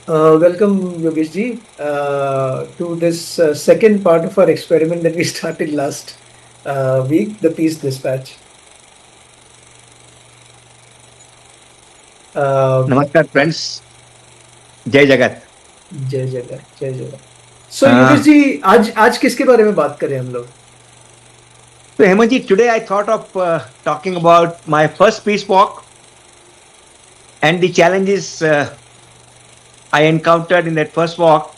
Welcome, Yogesh ji, to this second part of our experiment that we started last week, the Peace Dispatch. Uh, नमस्कार friends, जय जगत। जय जगत, जय जगत। So, योगेश जी, आज आज किसके बारे में बात करें हम लोग? तो Hemant ji, today I thought of talking about my first peace walk and the challenges I encountered in that first walk,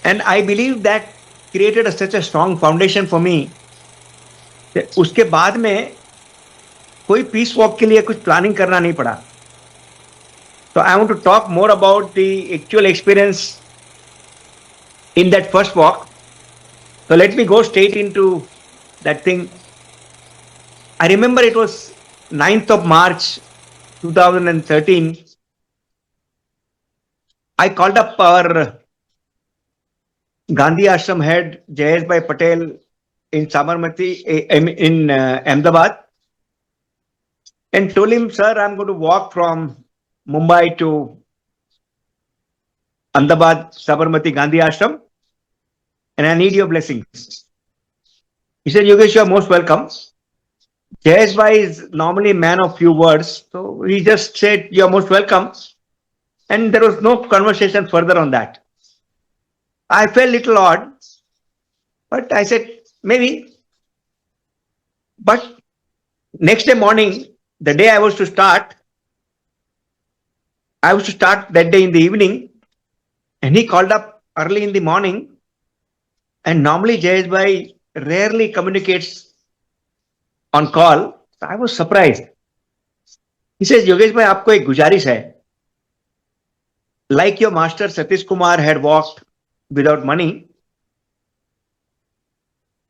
and I believe that created such a strong foundation for me. उसके बाद में कोई पीस वॉक के लिए कुछ planning करना नहीं पड़ा। तो I want to talk more about the actual experience in that first walk. So let me go straight into that thing. I remember it was 9th of March 2013. I called up our Gandhi Ashram head, Jayesh Bhai Patel, in Sabarmati, in Ahmedabad, and told him, sir, I'm going to walk from Mumbai to Ahmedabad, Sabarmati Gandhi Ashram, and I need your blessings. He said, Yogesh, you're most welcome. Jayesh Bhai is normally a man of few words, so he just said, you're most welcome. And there was no conversation further on that. I felt little odd, but I said, maybe. But next day morning, the day I was to start that day in the evening, and he called up early in the morning. And normally Jayesh Bhai rarely communicates on call. So I was surprised. He says, Yogesh Bhai, आपको एक गुजारिश है. Like your master Satish Kumar had walked without money,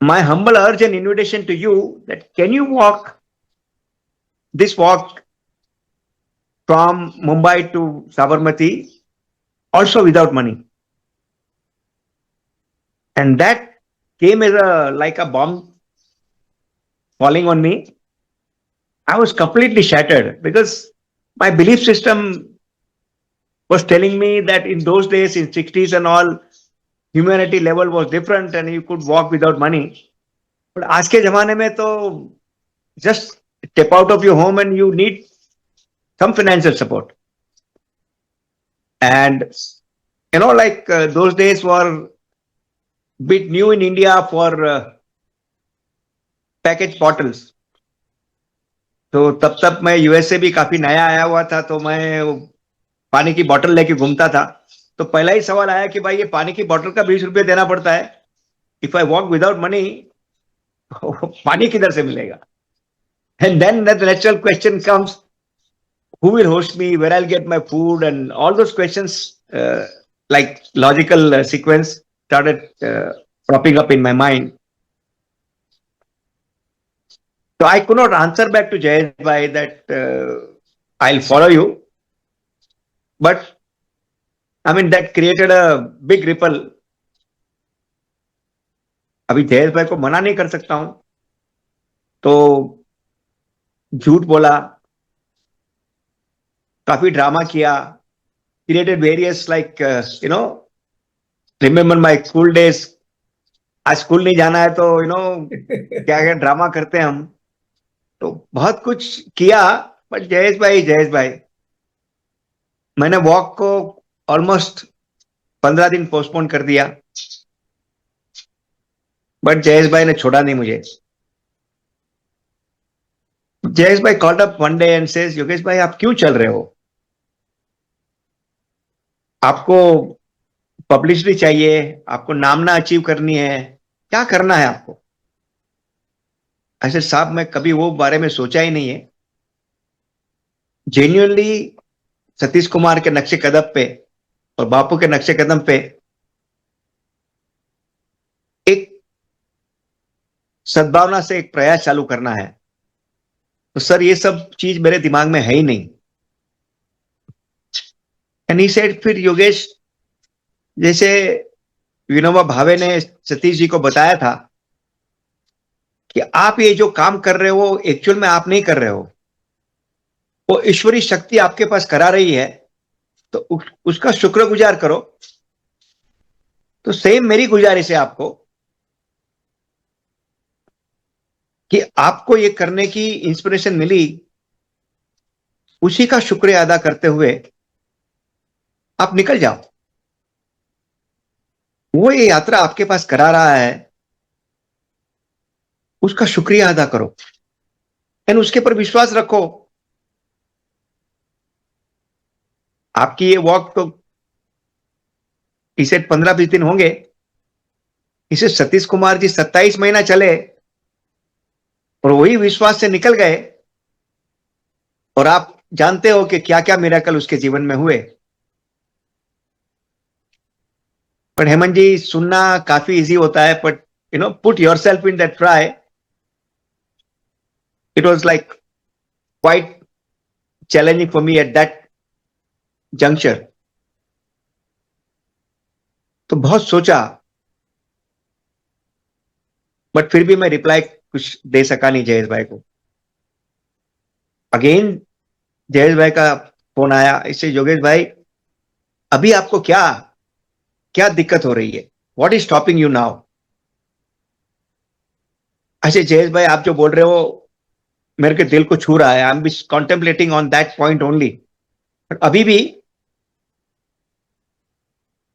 my humble urge and invitation to you that can you walk this walk from Mumbai to Sabarmati also without money? And that came as like a bomb falling on me. I was completely shattered because my belief system was telling me that in those days, in 60s and all, humanity level was different and you could walk without money. But आज के जमाने में तो just step out of your home and you need some financial support. And like those days were bit new in India for package bottles. तो तब तक मैं USA भी काफी नया आया हुआ था, तो मैं पानी की बोतल लेके घूमता था। तो पहला ही सवाल आया कि भाई ये पानी की बोतल का 20 रुपये देना पड़ता है, if I walk without money पानी किधर से मिलेगा? And then the natural question comes, who will host me, where I'll get my food, and all those questions, like logical sequence started propping up in my mind. So I could not answer back to Jayesh Bhai that I'll follow you. But I mean, that created a big ripple. अभी जयेश भाई को मना नहीं कर सकता हूं, तो झूठ बोला, काफी ड्रामा किया, created various like remember my school days. आज स्कूल नहीं जाना है तो क्या क्या ड्रामा करते हैं हम। तो बहुत कुछ किया। बट जयेश भाई मैंने वॉक को ऑलमोस्ट 15 दिन पोस्टपोन कर दिया, बट जयेश भाई ने छोड़ा नहीं मुझे। जयेश भाई called up one day and says, Yogesh भाई आप क्यों चल रहे हो? आपको पब्लिसिटी चाहिए, आपको नामना अचीव करनी है, क्या करना है आपको? ऐसे साहब मैं कभी वो बारे में सोचा ही नहीं है। जेन्युइनली सतीश कुमार के नक्शे कदम पे और बापू के नक्शे कदम पे एक सद्भावना से एक प्रयास चालू करना है, तो सर ये सब चीज मेरे दिमाग में है ही नहीं। एंड ही सेड, फिर योगेश, जैसे विनोबा भावे ने सतीश जी को बताया था कि आप ये जो काम कर रहे हो एक्चुअल में आप नहीं कर रहे हो, वो ईश्वरी शक्ति आपके पास करा रही है। तो उसका शुक्रगुजार करो। तो सेम मेरी गुजारिश है आपको कि आपको ये करने की इंस्पिरेशन मिली, उसी का शुक्रिया अदा करते हुए आप निकल जाओ। वो ये यात्रा आपके पास करा रहा है, उसका शुक्रिया अदा करो एंड उसके पर विश्वास रखो। आपकी ये वॉक तो इसे 15-20 दिन होंगे, इसे सतीश कुमार जी 27 महीना चले और वही विश्वास से निकल गए। और आप जानते हो कि क्या क्या मिरेकल उसके जीवन में हुए। पर हेमंत जी, सुनना काफी इजी होता है, but put yourself in that try, it was like quite challenging for me at that juncture. तो बहुत सोचा, बट फिर भी मैं रिप्लाई कुछ दे सका नहीं जयेश भाई को। अगेन जयेश भाई का फोन आया, इससे योगेश भाई अभी आपको क्या क्या दिक्कत हो रही है, what is stopping you now. अच्छा जयेश भाई, आप जो बोल रहे हो मेरे के दिल को छू रहा है, I am contemplating on that point only. अभी भी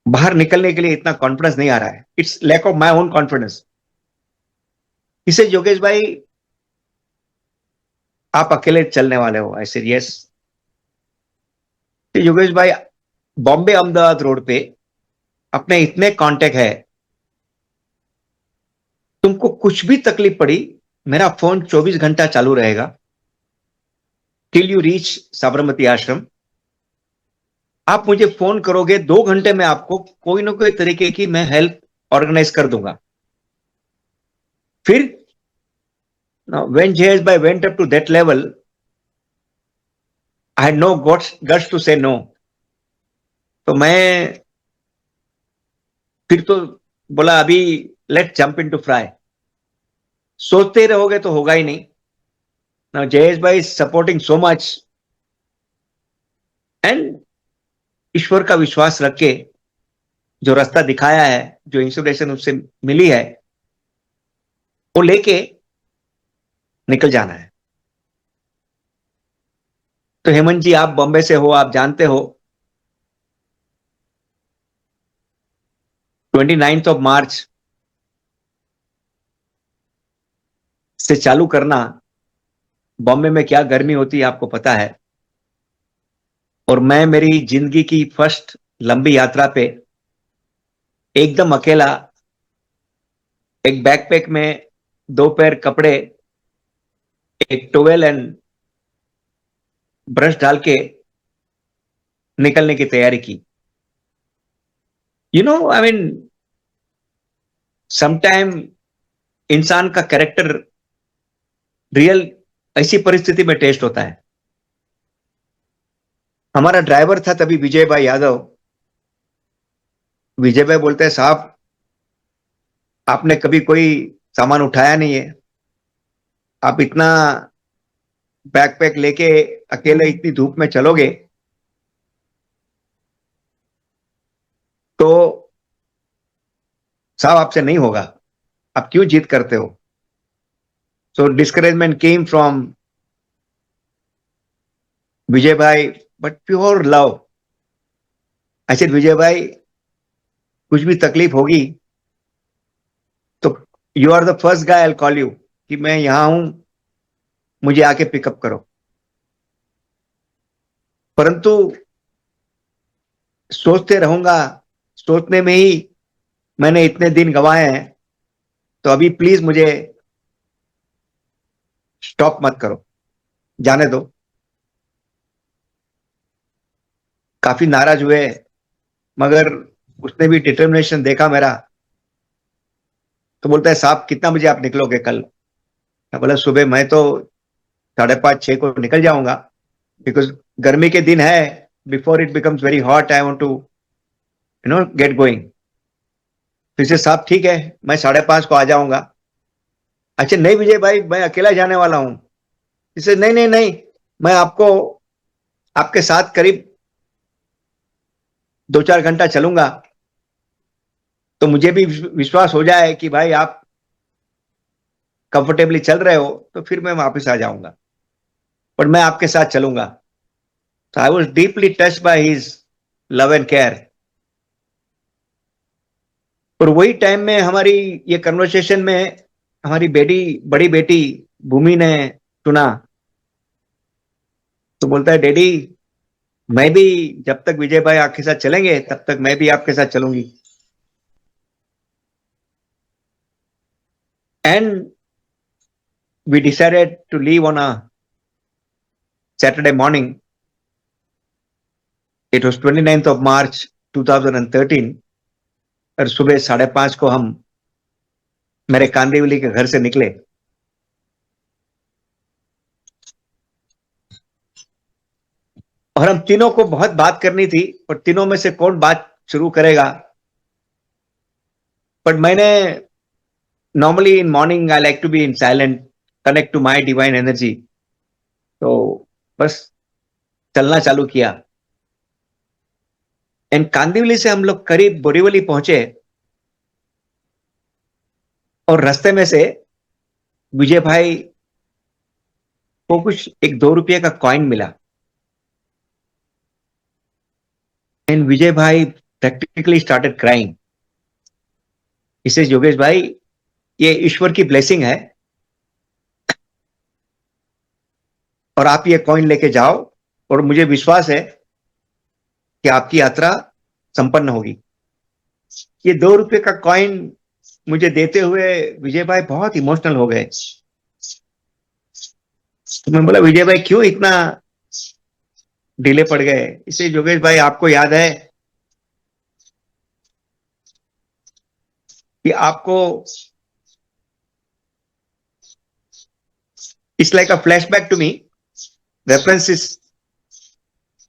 बाहर निकलने के लिए इतना कॉन्फिडेंस नहीं आ रहा है, it's lack of my own confidence. इसे योगेश भाई आप अकेले चलने वाले हो, आई सेड यस। योगेश भाई बॉम्बे अहमदाबाद रोड पे अपने इतने कांटेक्ट है, तुमको कुछ भी तकलीफ पड़ी मेरा फोन 24 घंटा चालू रहेगा टिल यू रीच साबरमती आश्रम। आप मुझे फोन करोगे 2 घंटे में आपको कोई ना कोई तरीके की मैं हेल्प ऑर्गेनाइज कर दूंगा। फिर when Jayesh bhai went up to that level, I had no guts to say no. तो मैं फिर तो बोला अभी लेट जंप इनटू फ्राई। सोचते रहोगे तो होगा ही नहीं। नाउ जयेश भाई सपोर्टिंग सो मच एंड ईश्वर का विश्वास रख के जो रास्ता दिखाया है, जो इंस्पिरेशन उससे मिली है, वो लेके निकल जाना है। तो हेमंत जी, आप बॉम्बे से हो, आप जानते हो 29 मार्च से चालू करना, बॉम्बे में क्या गर्मी होती है आपको पता है। और मैं मेरी जिंदगी की फर्स्ट लंबी यात्रा पे एकदम अकेला, एक बैकपैक में 2 पैर कपड़े, एक टोवेल एंड ब्रश डाल के निकलने की तैयारी की। आई मीन समटाइम इंसान का कैरेक्टर रियल ऐसी परिस्थिति में टेस्ट होता है। हमारा ड्राइवर था तभी विजय भाई यादव। विजय भाई बोलते हैं साहब आपने कभी कोई सामान उठाया नहीं है, आप इतना बैकपैक लेके अकेले इतनी धूप में चलोगे तो साहब आपसे नहीं होगा, आप क्यों जिद करते हो। सो डिस्करेजमेंट केम फ्रॉम विजय भाई, बट प्योर लव। ऐसे विजय भाई कुछ भी तकलीफ होगी तो you are the first guy I call you, कि मैं यहां हूं, मुझे आके पिकअप करो। परंतु सोचते रहूंगा, सोचने में ही मैंने इतने दिन गंवाए हैं, तो अभी प्लीज मुझे स्टॉप मत करो, जाने दो। काफी नाराज हुए, मगर उसने भी डिटर्मिनेशन देखा मेरा, तो बोलता है साहब कितना बजे आप निकलोगे कल। मैं बोला सुबह मैं तो 5:30-6 को निकल जाऊंगा, बिकॉज गर्मी के दिन है, before it becomes very hot I want to get going. फिर से साहब ठीक है मैं 5:30 को आ जाऊंगा। अच्छा नहीं विजय भाई, मैं अकेला जाने वाला हूं। इसे नहीं नहीं नहीं, मैं आपको आपके साथ करीब 2-4 घंटा चलूंगा तो मुझे भी विश्वास हो जाए कि भाई आप कंफर्टेबली चल रहे हो, तो फिर मैं वापस आ जाऊंगा, पर मैं आपके साथ चलूंगा। तो I was deeply touch by his love and care. और वही टाइम में हमारी ये कन्वर्सेशन में हमारी बड़ी बेटी भूमि ने सुना, तो बोलता है, डैडी मैं भी, जब तक विजय भाई आपके साथ चलेंगे तब तक मैं भी आपके साथ चलूंगी। And we decided to leave on a Saturday morning. It was 29th of March 2013, और सुबह 5:30 को हम मेरे कांदिवली के घर से निकले। और हम तीनों को बहुत बात करनी थी, और तीनों में से कौन बात शुरू करेगा। बट मैंने, normally in morning I like to be in silent, connect to my divine energy. तो बस चलना चालू किया। एंड कांदिवली से हम लोग करीब बोरीवली पहुंचे, और रास्ते में से विजय भाई को कुछ एक 2 रुपये का कॉइन मिला। एंड विजय भाई प्रैक्टिकली स्टार्टेड क्राइंग। इसे, योगेश भाई, ये ईश्वर की ब्लेसिंग है, और आप ये कॉइन लेके जाओ, और मुझे विश्वास है कि आपकी यात्रा संपन्न होगी। ये 2 रुपये का कॉइन मुझे देते हुए विजय भाई बहुत इमोशनल हो गए। तो मैं बोला, विजय भाई क्यों इतना ढीले पड़ गए? इसे, योगेश भाई, आपको याद है कि आपको, it's like a flashback to me, references,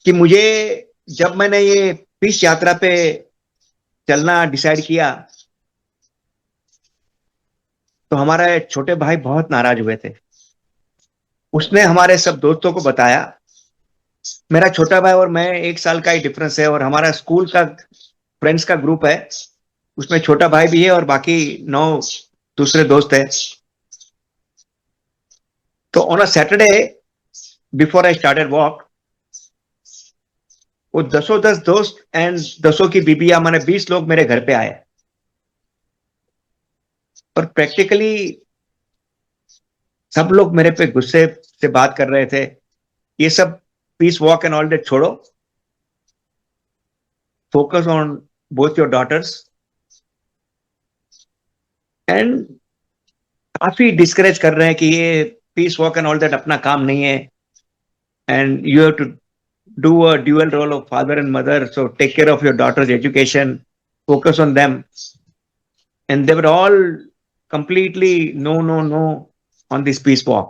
कि मुझे, जब मैंने ये पीस यात्रा पे चलना डिसाइड किया, तो हमारे छोटे भाई बहुत नाराज हुए थे। उसने हमारे सब दोस्तों को बताया। मेरा छोटा भाई और मैं 1 साल का ही डिफरेंस है, और हमारा स्कूल का फ्रेंड्स का ग्रुप है, उसमें छोटा भाई भी है और बाकी 9 दूसरे दोस्त हैं। तो on a Saturday before I started walk, वो 10 दोस्त एंड 10 की बीबियां, माने 20 लोग मेरे घर पे आए। और प्रैक्टिकली सब लोग मेरे पे गुस्से से बात कर रहे थे, ये सब peace walk and all that छोड़ो, focus on both your daughters. And काफी डिस्करेज कर रहे हैं कि ये peace walk and all that अपना काम नहीं है, and you have to do a dual role of father and mother, so take care of your daughter's education, focus on them. And they were all completely no no no on this peace walk.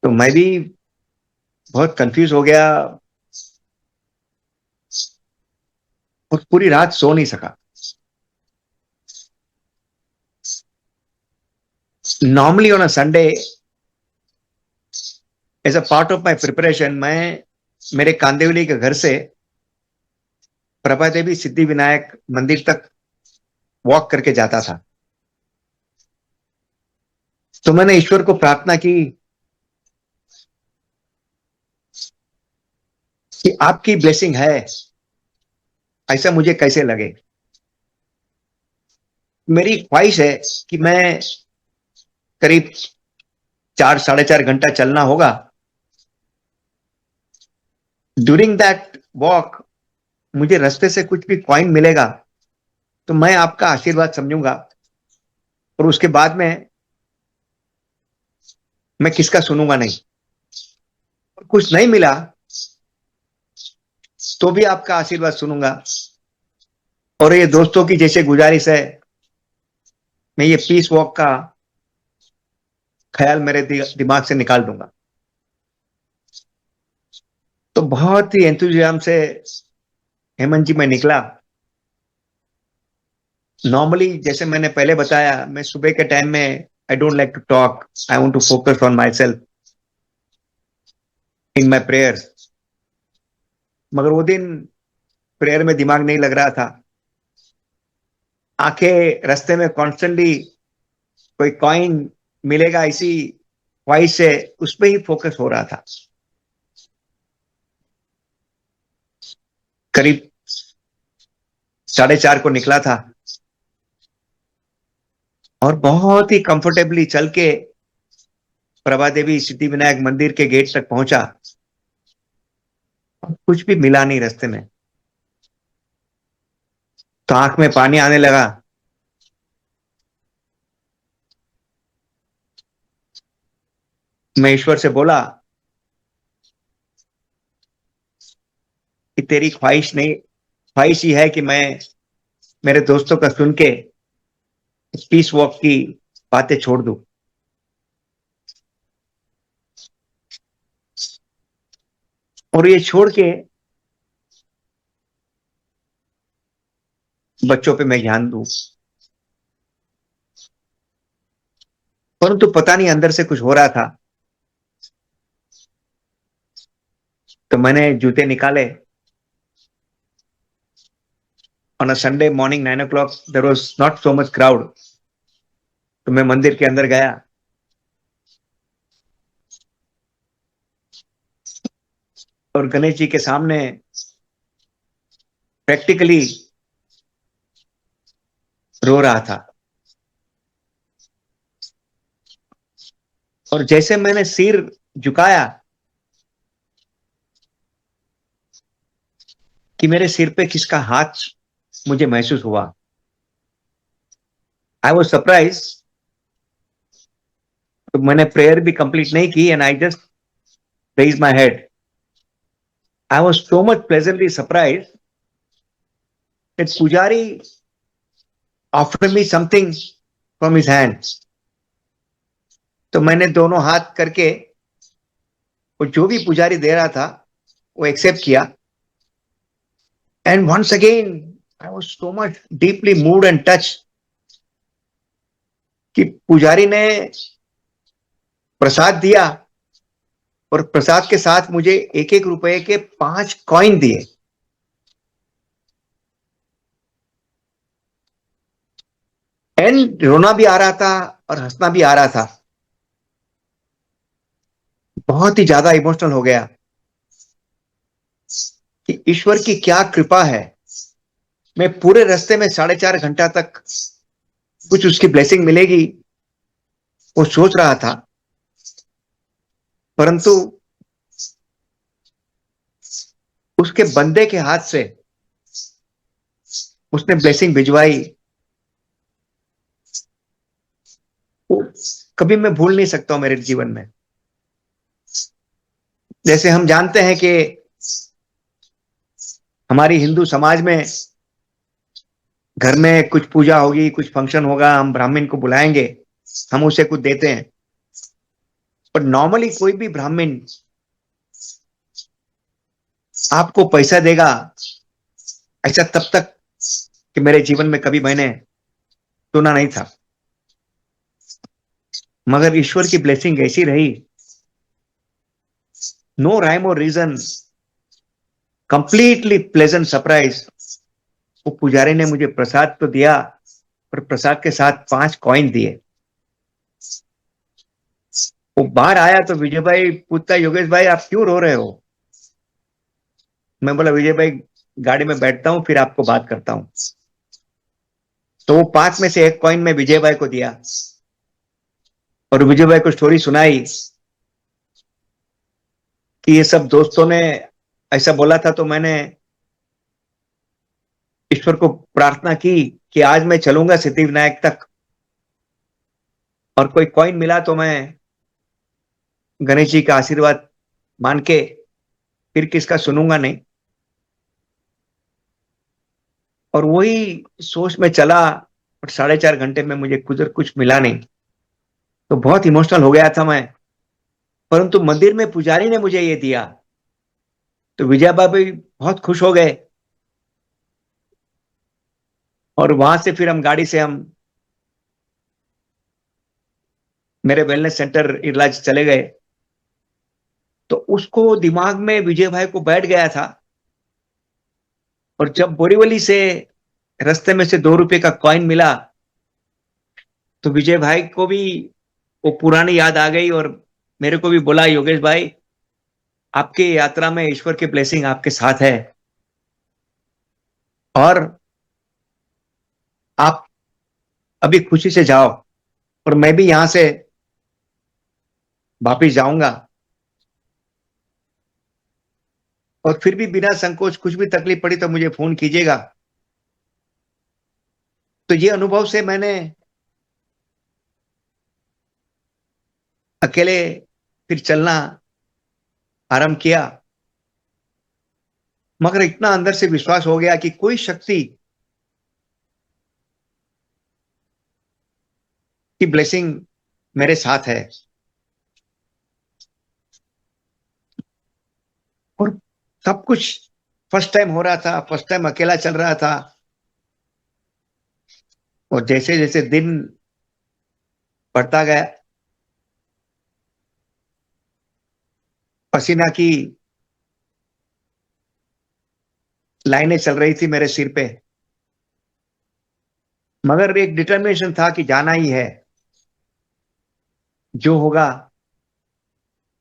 तो मैं भी बहुत confuse हो गया, और पूरी रात सो नहीं सका। Normally on a Sunday, as a part of my preparation, मैं मेरे कांदिवली के घर से प्रभा देवी सिद्धि विनायक मंदिर तक वॉक करके जाता था। तो मैंने ईश्वर को प्रार्थना की कि आपकी ब्लेसिंग है, ऐसा मुझे कैसे लगे। मेरी ख्वाहिश है कि मैं करीब 4-4.5 घंटा चलना होगा। ड्यूरिंग दैट वॉक मुझे रास्ते से कुछ भी कॉइन मिलेगा तो मैं आपका आशीर्वाद समझूंगा, और उसके बाद में मैं किसका सुनूंगा नहीं। और कुछ नहीं मिला तो भी आपका आशीर्वाद सुनूंगा। और ये दोस्तों की जैसे गुजारिश है, मैं ये पीस वॉक का ख्याल मेरे दिमाग से निकाल दूंगा। तो बहुत ही एंथुजियाज्म से हेमंत जी मैं निकला। नॉर्मली, जैसे मैंने पहले बताया, मैं सुबह के टाइम में I don't like to talk, I want to focus on myself in my prayers. मगर वो दिन प्रेयर में दिमाग नहीं लग रहा था। आंखें रास्ते में कॉन्स्टेंटली कोई कॉइन मिलेगा इसी ख्वाहिश से उस पे ही फोकस हो रहा था। करीब 4:30 को निकला था और बहुत ही कंफर्टेबली चल के प्रभा देवी सिद्धि विनायक मंदिर के गेट तक पहुंचा। कुछ भी मिला नहीं रास्ते में, तो आंख में पानी आने लगा। मैं ईश्वर से बोला कि तेरी ख्वाहिश नहीं, ख्वाहिश ही है कि मैं मेरे दोस्तों का सुन के पीस वॉक की बातें छोड़ दूं। और ये छोड़ के बच्चों पे मैं ध्यान दूं। परंतु पता नहीं अंदर से कुछ हो रहा था। तो मैंने जूते निकाले। On a Sunday morning 9 o'clock there was not so much crowd. तो मैं मंदिर के अंदर गया और गणेश जी के सामने प्रैक्टिकली रो रहा था। और जैसे मैंने सिर झुकाया कि मेरे सिर पे किसका हाथ मुझे महसूस हुआ। I was surprise. तो मैंने प्रेयर भी कंप्लीट नहीं की and I just raise my head. I was so much pleasantly surprise that pujari offered me something from his hands. तो मैंने दोनों हाथ करके वो जो भी पुजारी दे रहा था वो एक्सेप्ट किया। And once again I was so much deeply moved and touch कि पुजारी ने प्रसाद दिया और प्रसाद के साथ मुझे 1-1 रुपए के 5 कॉइन दिए। एंड रोना भी आ रहा था और हंसना भी आ रहा था। बहुत ही ज्यादा इमोशनल हो गया कि ईश्वर की क्या कृपा है। मैं पूरे रास्ते में 4.5 घंटा तक कुछ उसकी ब्लेसिंग मिलेगी वो सोच रहा था, परंतु उसके बंदे के हाथ से उसने ब्लेसिंग भिजवाई। वो कभी मैं भूल नहीं सकता हूं मेरे जीवन में। जैसे हम जानते हैं कि हमारी हिंदू समाज में घर में कुछ पूजा होगी, कुछ फंक्शन होगा, हम ब्राह्मण को बुलाएंगे, हम उसे कुछ देते हैं। पर नॉर्मली कोई भी ब्राह्मण आपको पैसा देगा ऐसा तब तक कि मेरे जीवन में कभी मैंने सुना नहीं था। मगर ईश्वर की ब्लेसिंग ऐसी रही, नो राइम और रीजन, कंप्लीटली प्लेजेंट सरप्राइज। वो पुजारी ने मुझे प्रसाद तो दिया और प्रसाद के साथ 5 कॉइन दिए। वो बाहर आया तो विजय भाई पूछता, योगेश भाई आप क्यों रो रहे हो? मैं बोला, विजय भाई गाड़ी में बैठता हूं फिर आपको बात करता हूं। तो वो 5 में से 1 कॉइन में विजय भाई को दिया और विजय भाई को स्टोरी सुनाई कि ये सब दोस्तों ने ऐसा बोला था। तो मैंने ईश्वर को प्रार्थना की कि आज मैं चलूंगा सिद्धि विनायक तक और कोई कॉइन मिला तो मैं गणेश जी का आशीर्वाद मान के फिर किसका सुनूंगा नहीं। और वही सोच में चला और 4.5 घंटे में मुझे कुछ मिला नहीं। तो बहुत इमोशनल हो गया था मैं। परंतु मंदिर में पुजारी ने मुझे ये दिया तो विजय बाबू बहुत खुश हो गए। और वहां से फिर हम गाड़ी से हम मेरे वेलनेस सेंटर इलाज चले गए। तो उसको दिमाग में विजय भाई को बैठ गया था और जब बोरीवली से रास्ते में से 2 रुपए का कॉइन मिला तो विजय भाई को भी वो पुरानी याद आ गई और मेरे को भी बोला, योगेश भाई आपकी यात्रा में ईश्वर की ब्लेसिंग आपके साथ है और आप अभी खुशी से जाओ और मैं भी यहां से वापिस जाऊंगा और फिर भी बिना संकोच कुछ भी तकलीफ पड़ी तो मुझे फोन कीजिएगा। तो ये अनुभव से मैंने अकेले फिर चलना आरंभ किया, मगर इतना अंदर से विश्वास हो गया कि कोई शक्ति की ब्लेसिंग मेरे साथ है। और सब कुछ फर्स्ट टाइम हो रहा था, फर्स्ट टाइम अकेला चल रहा था और जैसे जैसे दिन बढ़ता गया पसीना की लाइनें चल रही थी मेरे सिर पे, मगर एक डिटर्मिनेशन था कि जाना ही है, जो होगा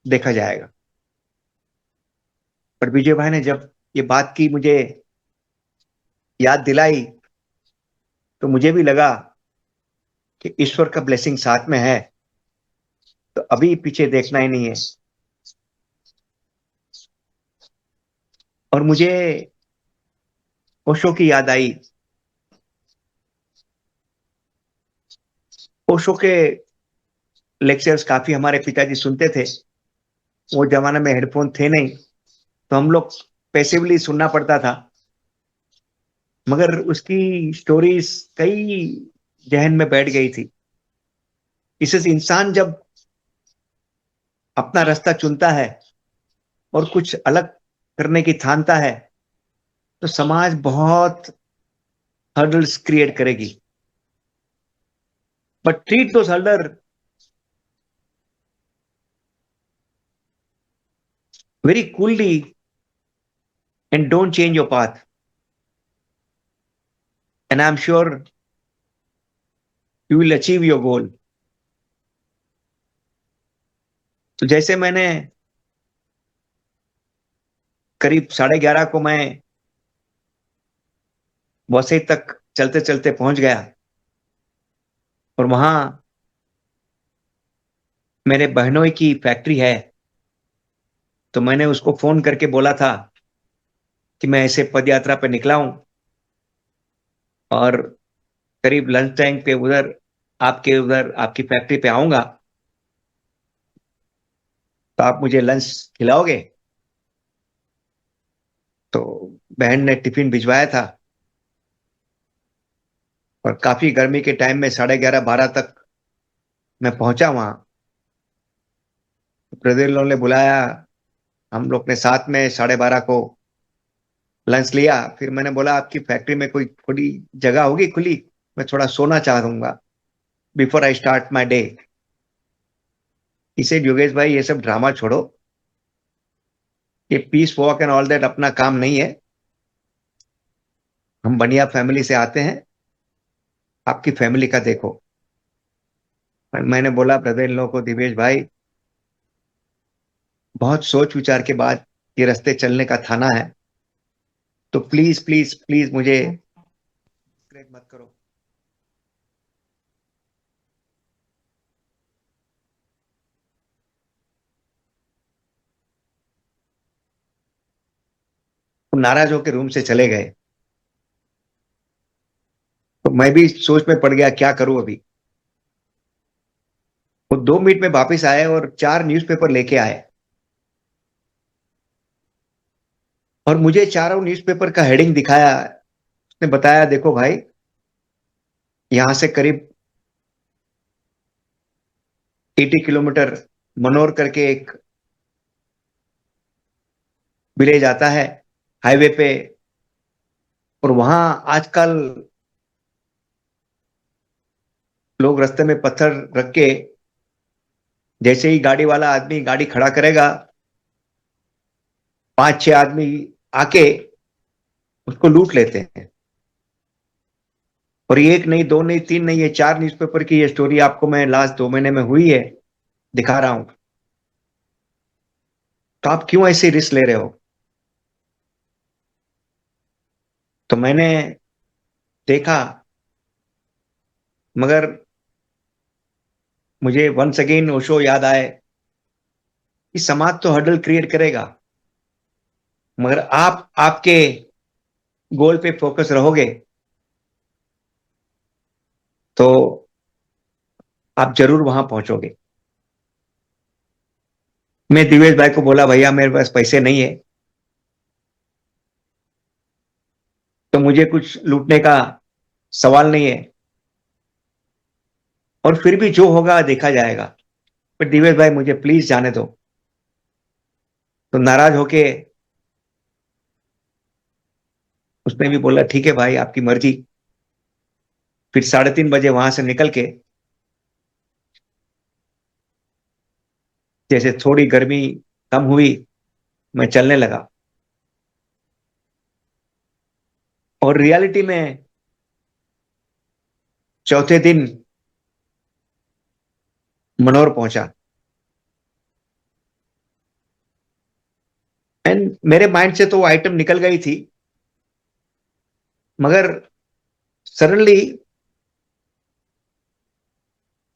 देखा जाएगा। पर विजय भाई ने जब ये बात की मुझे याद दिलाई तो मुझे भी लगा कि ईश्वर का ब्लेसिंग साथ में है तो अभी पीछे देखना ही नहीं है। और मुझे ओशो की याद आई। ओशो के लेक्चर्स काफी हमारे पिताजी सुनते थे। वो जमाने में हेडफोन थे नहीं तो हम लोग पैसिवली सुनना पड़ता था, मगर उसकी स्टोरीज कई जहन में बैठ गई थी। इससे इंसान जब अपना रास्ता चुनता है और कुछ अलग करने की ठानता है तो समाज बहुत हर्डल्स क्रिएट करेगी, but treat those hurdle very coolly and don't change your path, and I'm sure you will achieve your goal. तो जैसे मैंने करीब 11:30 को मैं वसई तक चलते चलते पहुंच गया और वहां मेरे बहनोई की फैक्ट्री है तो मैंने उसको फोन करके बोला था कि मैं ऐसे पद यात्रा पे निकला हूं और करीब लंच टाइम पे उधर आपकी फैक्ट्री पे आऊंगा तो आप मुझे लंच खिलाओगे। तो बहन ने टिफिन भिजवाया था और काफी गर्मी के टाइम में 11:30-12 तक मैं पहुंचा वहां। ब्रदर लोगों ने बुलाया, हम लोग ने साथ में 12:30 को लंच लिया। फिर मैंने बोला आपकी फैक्ट्री में कोई थोड़ी जगह होगी खुली, मैं थोड़ा सोना चाहूंगा before I start my day. इसे योगेश भाई ये सब ड्रामा छोड़ो, ये peace walk and all that अपना काम नहीं है, हम बढ़िया फैमिली से आते हैं, आपकी फैमिली का देखो। मैंने बोला ब्रदर इन लोगों को, दिवेश भाई बहुत सोच विचार के बाद ये रास्ते चलने का थाना है तो प्लीज प्लीज प्लीज मुझे मत करो। वो नाराज होकर रूम से चले गए तो मैं भी सोच में पड़ गया क्या करूं अभी। वो 2 मिनट में वापस आए और 4 न्यूज़पेपर लेके आए और मुझे चारों न्यूज़पेपर का हेडिंग दिखाया। उसने बताया देखो भाई, यहां से करीब 80 किलोमीटर मनोर करके एक विलेज आता है हाईवे पे, और वहां आजकल लोग रास्ते में पत्थर रख के, जैसे ही गाड़ी वाला आदमी गाड़ी खड़ा करेगा 5-6 आदमी आके उसको लूट लेते हैं। और ये एक नहीं, दो नहीं, तीन नहीं, ये 4 न्यूज़पेपर की ये स्टोरी आपको मैं लास्ट 2 महीने में हुई है दिखा रहा हूं। तो आप क्यों ऐसे रिस्क ले रहे हो? तो मैंने देखा, मगर मुझे वंस अगेन ओशो याद आए कि समाज तो हर्डल क्रिएट करेगा, मगर आप आपके गोल पे फोकस रहोगे तो आप जरूर वहां पहुंचोगे। मैं दिवेश भाई को बोला, भैया मेरे पास पैसे नहीं है, तो मुझे कुछ लूटने का सवाल नहीं है, और फिर भी जो होगा देखा जाएगा, पर दिवेश भाई मुझे प्लीज जाने दो। तो नाराज होके उसने भी बोला, ठीक है भाई, आपकी मर्जी। फिर 3:30 बजे वहां से निकल के, जैसे थोड़ी गर्मी कम हुई, मैं चलने लगा। और रियलिटी में चौथे दिन मनोर पहुंचा। एंड मेरे माइंड से तो वो आइटम निकल गई थी, मगर सडनली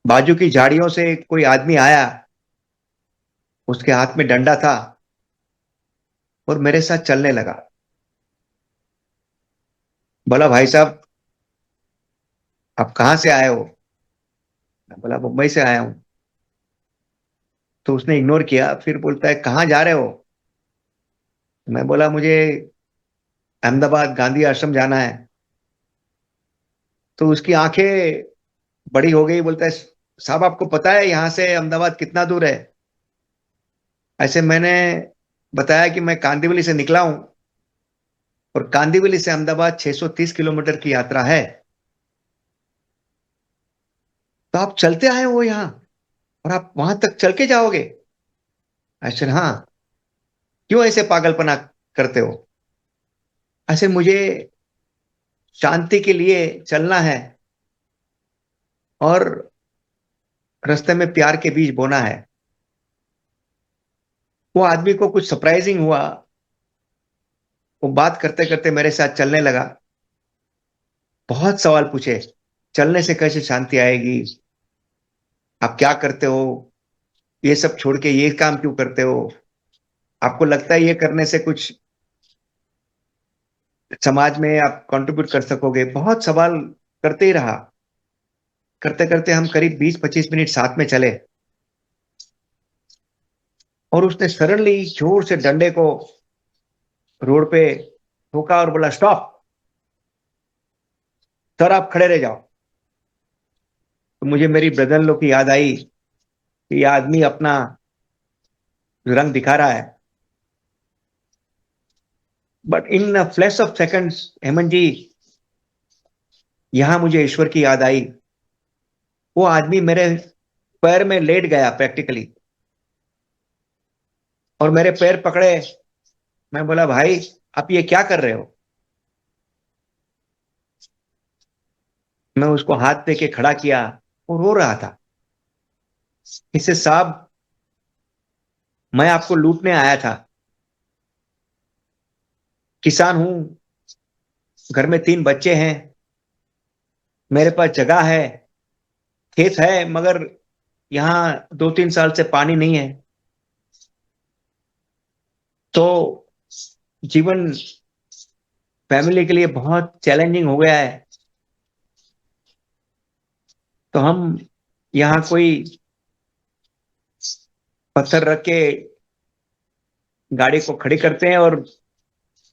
बाजू की झाड़ियों से कोई आदमी आया, उसके हाथ में डंडा था और मेरे साथ चलने लगा। बोला, भाई साहब आप कहाँ से आए हो? मैं बोला, मुंबई से आया हूं। तो उसने इग्नोर किया, फिर बोलता है, कहाँ जा रहे हो? मैं बोला, मुझे अहमदाबाद गांधी आश्रम जाना है। तो उसकी आंखें बड़ी हो गई, बोलता है, साहब आपको पता है यहाँ से अहमदाबाद कितना दूर है? ऐसे मैंने बताया कि मैं कांदिवली से निकला हूं, और कांदिवली से अहमदाबाद 630 किलोमीटर की यात्रा है। तो आप चलते आए हो यहाँ, और आप वहां तक चल के जाओगे? ऐसे, हाँ। क्यों ऐसे पागलपना करते हो? ऐसे मुझे शांति के लिए चलना है, और रास्ते में प्यार के बीज बोना है। वो आदमी को कुछ सरप्राइजिंग हुआ, वो बात करते करते मेरे साथ चलने लगा। बहुत सवाल पूछे, चलने से कैसे शांति आएगी, आप क्या करते हो, ये सब छोड़ के ये काम क्यों करते हो, आपको लगता है ये करने से कुछ समाज में आप कंट्रीब्यूट कर सकोगे? बहुत सवाल करते ही रहा। करते करते हम करीब 20-25 मिनट साथ में चले, और उसने सडनली जोर से डंडे को रोड पे ठोका और बोला, स्टॉप सर, आप खड़े रह जाओ। तो मुझे मेरी ब्रदर लो की याद आई कि ये आदमी अपना रंग दिखा रहा है। But in flash of seconds, Hemant ji, यहां मुझे ईश्वर की याद आई। वो आदमी मेरे पैर में लेट गया प्रैक्टिकली, और मेरे पैर पकड़े। मैं बोला, भाई आप ये क्या कर रहे हो? मैं उसको हाथ दे के खड़ा किया, वो रो रहा था। इससे, साहब मैं आपको लूटने आया था, किसान हूं, घर में 3 बच्चे हैं, मेरे पास जगह है, खेत है, मगर यहाँ 2-3 साल से पानी नहीं है। तो जीवन फैमिली के लिए बहुत चैलेंजिंग हो गया है। तो हम यहाँ कोई पत्थर रख के गाड़ी को खड़ी करते हैं और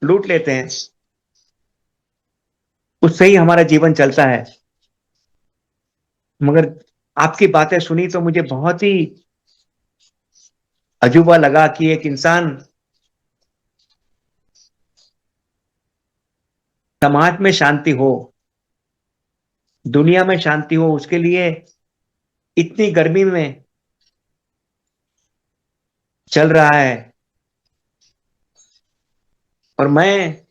लूट लेते हैं, उससे ही हमारा जीवन चलता है। मगर आपकी बातें सुनी तो मुझे बहुत ही अजूबा लगा कि एक इंसान समाज में शांति हो, दुनिया में शांति हो, उसके लिए इतनी गर्मी में चल रहा है। और मैं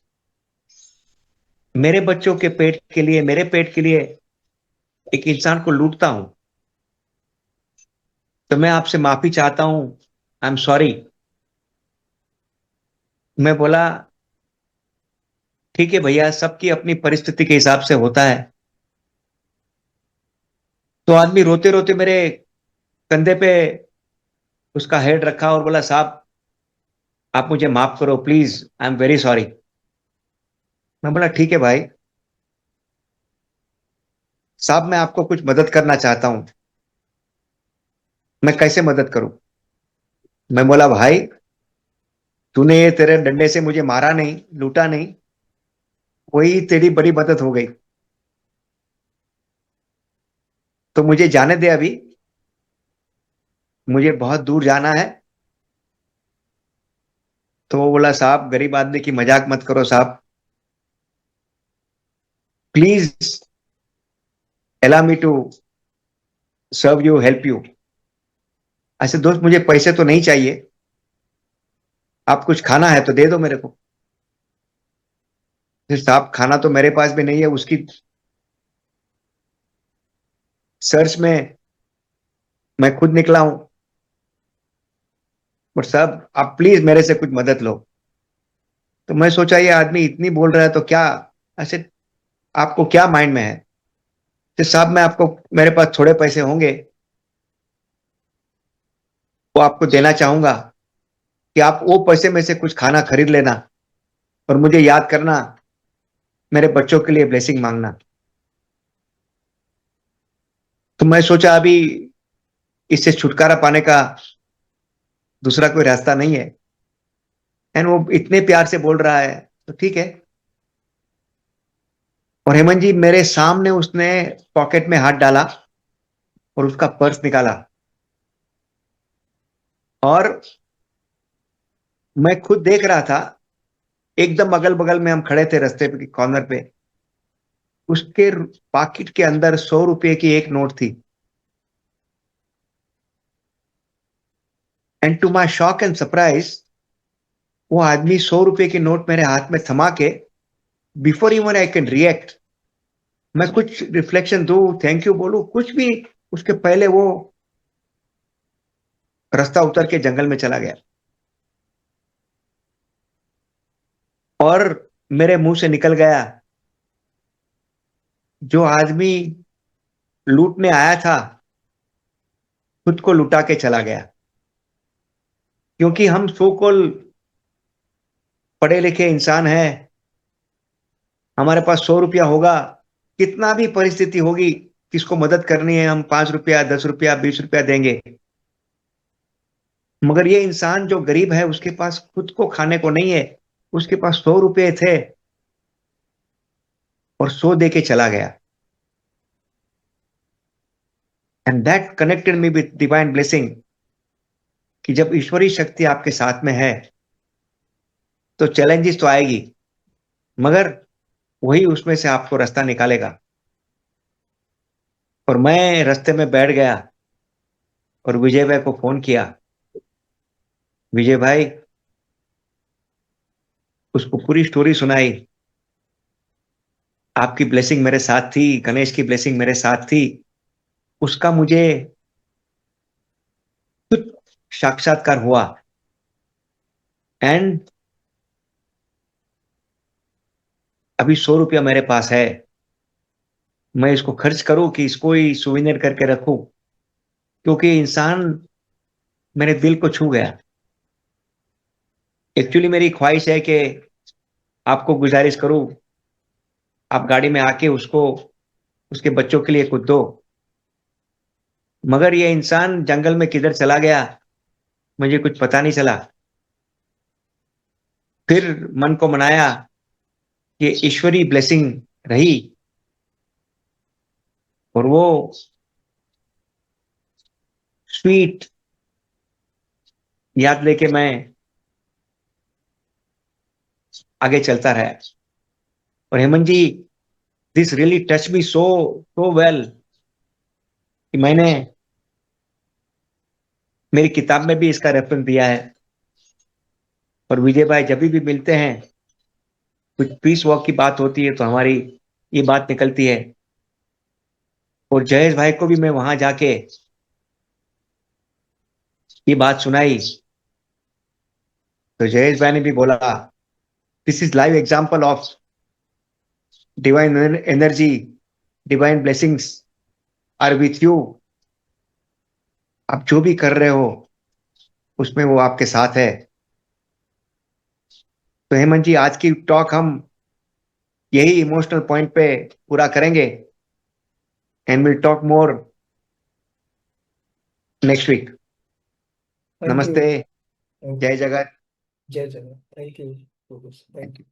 मेरे बच्चों के पेट के लिए, मेरे पेट के लिए एक इंसान को लूटता हूं, तो मैं आपसे माफी चाहता हूं, आई एम सॉरी। मैं बोला ठीक है भैया, सबकी अपनी परिस्थिति के हिसाब से होता है। तो आदमी रोते रोते मेरे कंधे पे उसका हेड रखा और बोला साहब, आप मुझे माफ करो please, I am very sorry. मैं बोला ठीक है भाई साहब, मैं आपको कुछ मदद करना चाहता हूं, मैं कैसे मदद करूं? मैं बोला भाई, तूने ये तेरे डंडे से मुझे मारा नहीं, लूटा नहीं, वही तेरी बड़ी मदद हो गई। तो मुझे जाने दे अभी, मुझे बहुत दूर जाना है। तो वो बोला साहब, गरीब आदमी की मजाक मत करो साहब, please allow me to serve you, help you. ऐसे दोस्त, मुझे पैसे तो नहीं चाहिए, आप कुछ खाना है तो दे दो मेरे को। फिर साहब, खाना तो मेरे पास भी नहीं है, उसकी सर्च में मैं खुद निकला हूं। बट साहब, आप प्लीज मेरे से कुछ मदद लो। तो मैं सोचा ये आदमी इतनी बोल रहा है तो क्या, ऐसे आपको क्या माइंड में है? तो साहब, मैं आपको, मेरे पास थोड़े पैसे होंगे, वो आपको देना चाहूंगा कि आप वो पैसे में से कुछ खाना खरीद लेना और मुझे याद करना, मेरे बच्चों के लिए ब्लेसिंग मांगना। तो मैं सोचा अभी इससे छुटकारा पाने का दूसरा कोई रास्ता नहीं है, एंड वो इतने प्यार से बोल रहा है तो ठीक है। और हेमंत जी, मेरे सामने उसने पॉकेट में हाथ डाला और उसका पर्स निकाला, और मैं खुद देख रहा था, एकदम अगल बगल में हम खड़े थे रास्ते पे कॉर्नर पे, उसके पॉकेट के अंदर 100 रुपए की एक नोट थी। And to my shock and surprise, वो आदमी 100 रुपए की नोट मेरे हाथ में थमा के, before even I can react, मैं कुछ रिफ्लेक्शन दूं, थैंक यू बोलूं, कुछ भी, उसके पहले वो रास्ता उतर के जंगल में चला गया। और मेरे मुंह से निकल गया, जो आदमी लूटने आया था खुद को लुटा के चला गया। क्योंकि हम सो कॉल पढ़े लिखे इंसान हैं, हमारे पास 100 रुपया होगा, कितना भी परिस्थिति होगी, किसको मदद करनी है, हम 5 रुपया, 10 रुपया, 20 रुपया देंगे। मगर ये इंसान जो गरीब है, उसके पास खुद को खाने को नहीं है, उसके पास 100 रुपये थे और 100 दे के चला गया। And that connected me with divine blessing, कि जब ईश्वरीय शक्ति आपके साथ में है तो चैलेंजेस तो आएगी, मगर वही उसमें से आपको रास्ता निकालेगा। और मैं रास्ते में बैठ गया और विजय भाई को फोन किया। विजय भाई, उसको पूरी स्टोरी सुनाई, आपकी ब्लेसिंग मेरे साथ थी, गणेश की ब्लेसिंग मेरे साथ थी, उसका मुझे कुछ साक्षात्कार हुआ। एंड अभी 100 रुपया मेरे पास है, मैं इसको खर्च करूं कि इसको ही सुविनियर करके रखूं? क्योंकि इंसान मेरे दिल को छू गया। एक्चुअली मेरी ख्वाहिश है कि आपको गुजारिश करूं, आप गाड़ी में आके उसको, उसके बच्चों के लिए कुछ दो। मगर ये इंसान जंगल में किधर चला गया, मुझे कुछ पता नहीं चला। फिर मन को मनाया कि ईश्वरी ब्लेसिंग रही, और वो स्वीट याद लेके मैं आगे चलता रहा। और Hemant ji, this really touch me so so well, कि मैंने मेरी किताब में भी इसका रेफरेंस दिया है। और विजय भाई, जब भी मिलते हैं कुछ पीस वॉक की बात होती है तो हमारी ये बात निकलती है। और जयेश भाई को भी मैं वहां जाके ये बात सुनाई तो जयेश भाई ने भी बोला, this is live example of divine energy, divine blessings are with you. आप जो भी कर रहे हो उसमें वो आपके साथ है। तो हेमंत जी, आज की टॉक हम यही इमोशनल पॉइंट पे पूरा करेंगे and will talk more next week. Thank you. नमस्ते। थैंक जय यू। जगत। जय Jagannath. Thank you. Thank you.